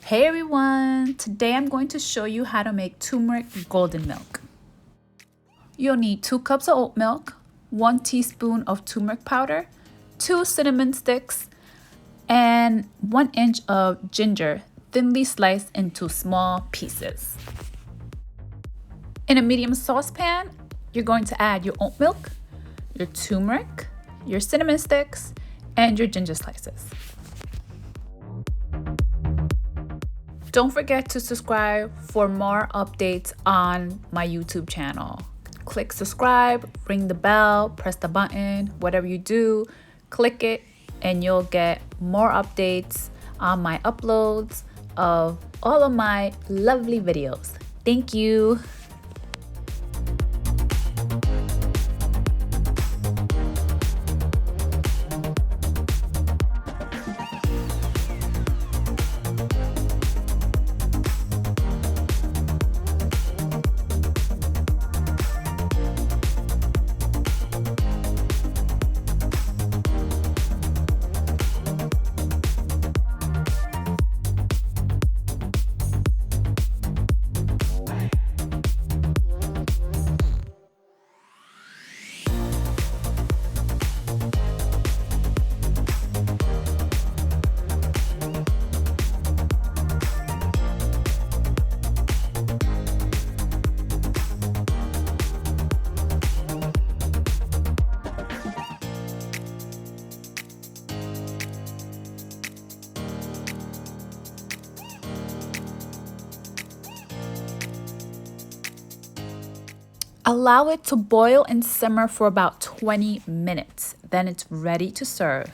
Hey everyone! Today I'm going to show you how to make turmeric golden milk. You'll need 2 cups of oat milk, 1 teaspoon of turmeric powder, 2 cinnamon sticks, and 1 inch of ginger thinly sliced into small pieces. In a medium saucepan, you're going to add your oat milk, your turmeric, your cinnamon sticks, and your ginger slices. Don't forget to subscribe for more updates on my YouTube channel. Click subscribe, ring the bell, press the button, whatever you do, click it, and you'll get more updates on my uploads of all of my lovely videos. Thank you. Allow it to boil and simmer for about 20 minutes. Then it's ready to serve.